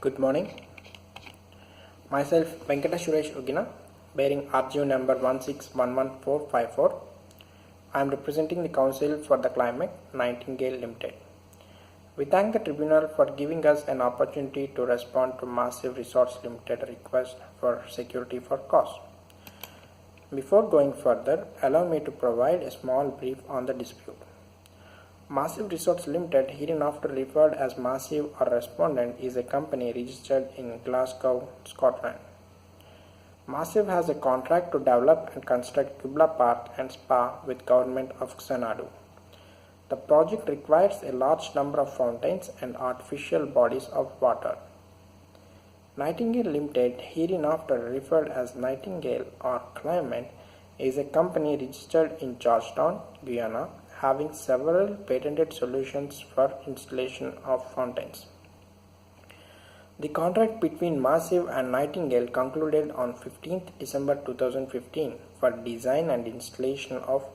Good morning. Myself Venkata Suresh Uggina, bearing RGO number 1611454. I am representing the Council for the Climate, Nightingale Limited. We thank the Tribunal for giving us an opportunity to respond to Massive Resorts Limited request for security for cost. Before going further, allow me to provide a small brief on the dispute. Massive Resorts Limited, hereinafter referred as Massive or Respondent, is a company registered in Glasgow, Scotland. Massive has a contract to develop and construct Kubla Park and Spa with Government of Xanadu. The project requires a large number of fountains and artificial bodies of water. Nightingale Limited, hereinafter referred as Nightingale or Climate, is a company registered in Georgetown, Guyana, having several patented solutions for installation of fountains. The contract between Massive and Nightingale concluded on 15th December 2015 for design and installation of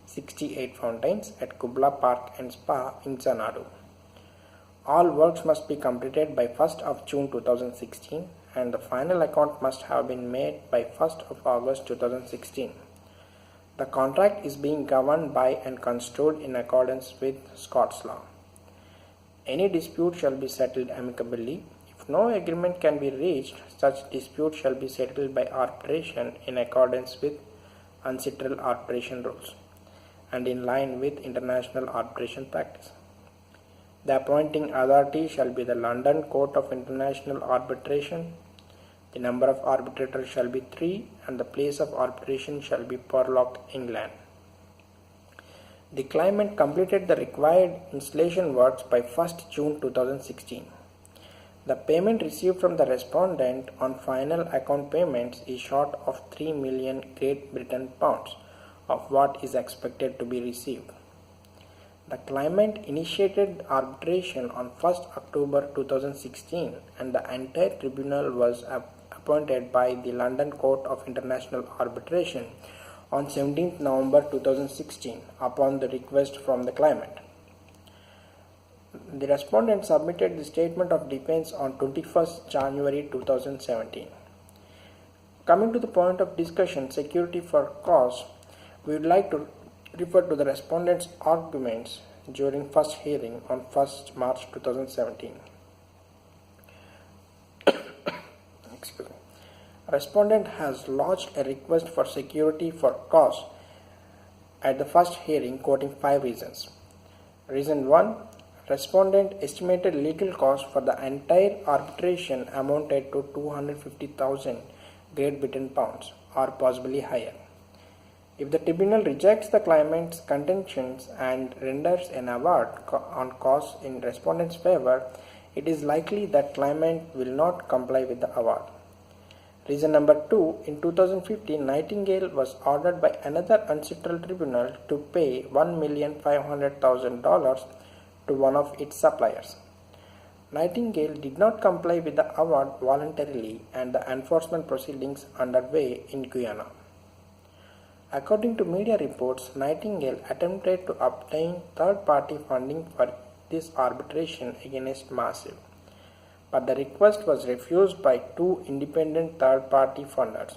68 fountains at Kubla Park and Spa in Xanadu. All works must be completed by 1st of June 2016 and the final account must have been made by 1st of August 2016. The contract is being governed by and construed in accordance with Scots law. Any dispute shall be settled amicably. If no agreement can be reached, such dispute shall be settled by arbitration in accordance with UNCITRAL arbitration rules and in line with international arbitration practice. The appointing authority shall be the London Court of International Arbitration. The number of arbitrators shall be 3 and the place of arbitration shall be Porlock, England. The claimant completed the required installation works by 1st June 2016. The payment received from the respondent on final account payments is short of 3 million Great Britain pounds of what is expected to be received. The claimant initiated arbitration on 1st October 2016 and the entire tribunal was appointed by the London Court of International Arbitration on 17th November 2016 upon the request from the claimant. The respondent submitted the statement of defense on 21st January 2017. Coming to the point of discussion, security for cause, we would like to refer to the respondent's arguments during first hearing on 1st March 2017. Respondent has lodged a request for security for cause at the first hearing, quoting 5 reasons. Reason 1. Respondent estimated legal costs for the entire arbitration amounted to 250,000 Great Britain pounds or possibly higher. If the tribunal rejects the claimant's contentions and renders an award on costs in respondent's favor, it is likely that claimant will not comply with the award. Reason number 2. In 2015, Nightingale was ordered by another UNCITRAL tribunal to pay $1,500,000 to one of its suppliers. Nightingale did not comply with the award voluntarily and the enforcement proceedings underway in Guyana. According to media reports, Nightingale attempted to obtain third-party funding for this arbitration against Massive, but the request was refused by 2 independent third-party funders.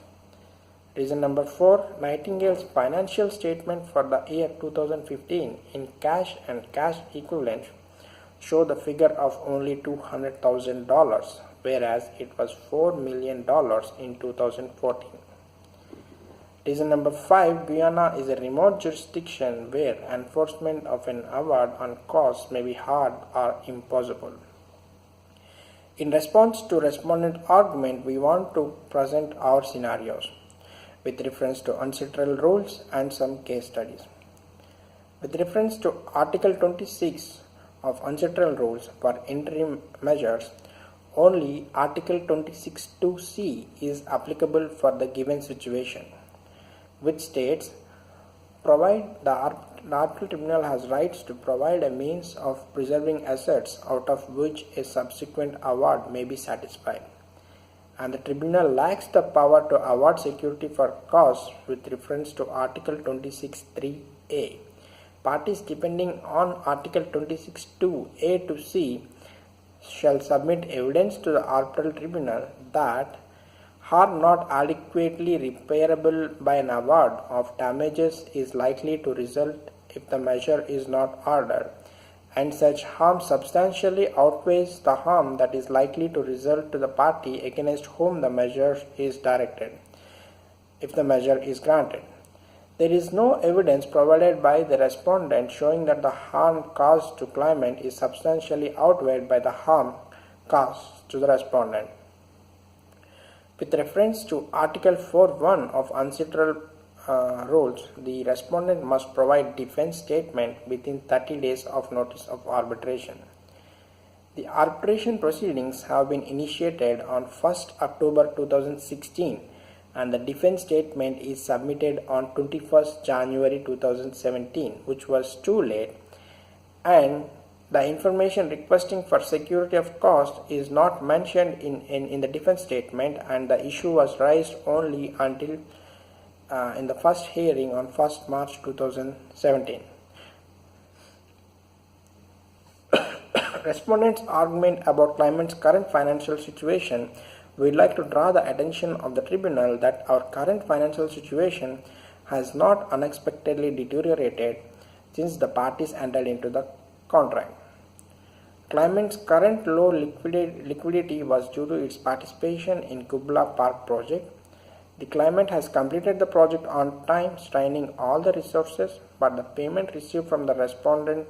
Reason number 4. Nightingale's financial statement for the year 2015 in cash and cash equivalents show the figure of only $200,000, whereas it was $4 million in 2014. Reason number 5. Guyana is a remote jurisdiction where enforcement of an award on costs may be hard or impossible. In response to respondent argument, we want to present our scenarios with reference to UNCITRAL rules and some case studies. With reference to Article 26 of UNCITRAL rules for interim measures, only Article 26(2)(c) is applicable for the given situation, which states, the arbitral tribunal has rights to provide a means of preserving assets out of which a subsequent award may be satisfied, and the tribunal lacks the power to award security for cause with reference to Article 26(3)(a). Parties depending on Article 26(2)(a) to (c) shall submit evidence to the arbitral tribunal that are not adequately repairable by an award of damages is likely to result if the measure is not ordered, and such harm substantially outweighs the harm that is likely to result to the party against whom the measure is directed, if the measure is granted. There is no evidence provided by the respondent showing that the harm caused to claimant is substantially outweighed by the harm caused to the respondent. With reference to Article 4.1 of UNCITRAL rules, the respondent must provide defense statement within 30 days of notice of arbitration. The arbitration proceedings have been initiated on 1st October 2016 and the defense statement is submitted on 21st January 2017, which was too late, and the information requesting for security of cost is not mentioned in the defense statement, and the issue was raised only until in the first hearing on 1st March 2017. Respondent's argument about claimant's current financial situation, we would like to draw the attention of the tribunal that our current financial situation has not unexpectedly deteriorated since the parties entered into the contract. Claimant's current low liquidity was due to its participation in Kubla Park project. The claimant has completed the project on time, straining all the resources, but the payment received from the respondent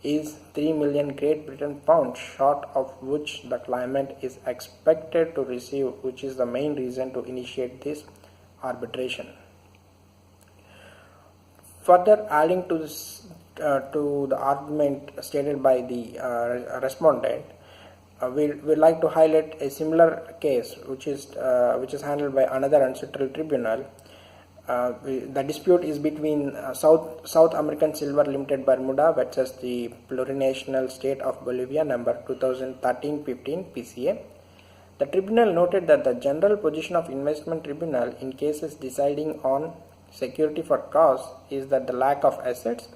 is 3 million Great Britain pounds short of which the claimant is expected to receive, which is the main reason to initiate this arbitration. Further adding to this to the argument stated by the respondent, we'd like to highlight a similar case which is handled by another ancestral tribunal. The dispute is between South American Silver Limited Bermuda versus the plurinational state of Bolivia number 2013-15 PCA. The tribunal noted that the general position of investment tribunal in cases deciding on security for costs is that the lack of assets,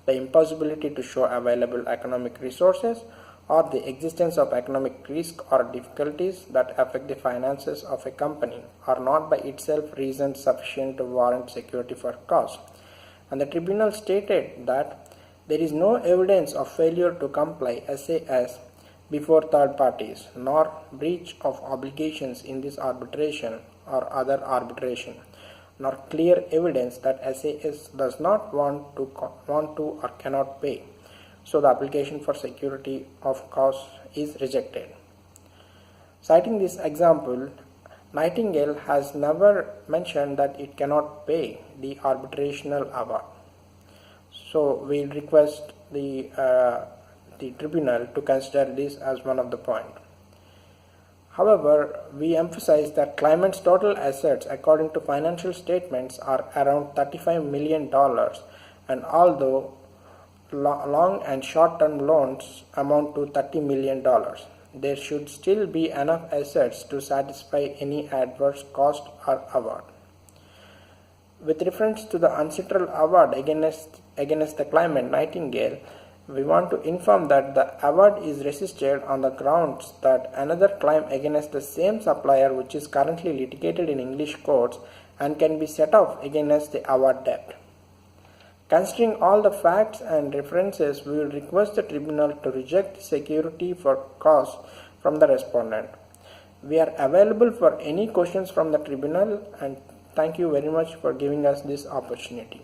the impossibility to show available economic resources, or the existence of economic risk or difficulties that affect the finances of a company are not by itself reasons sufficient to warrant security for cost. And the tribunal stated that there is no evidence of failure to comply SAS before third parties, nor breach of obligations in this arbitration or other arbitration, nor clear evidence that SAS does not want to or cannot pay. So the application for security of cost is rejected. Citing this example, Nightingale has never mentioned that it cannot pay the arbitrational award. So we request the tribunal to consider this as one of the points. However, we emphasize that claimant's total assets according to financial statements are around $35 million, and although long and short-term loans amount to $30 million, there should still be enough assets to satisfy any adverse cost or award. With reference to the ancestral award against the claimant Nightingale, we want to inform that the award is resisted on the grounds that another claim against the same supplier, which is currently litigated in English courts and can be set off against the award debt. Considering all the facts and references, we will request the tribunal to reject the security for costs from the respondent. We are available for any questions from the tribunal, and thank you very much for giving us this opportunity.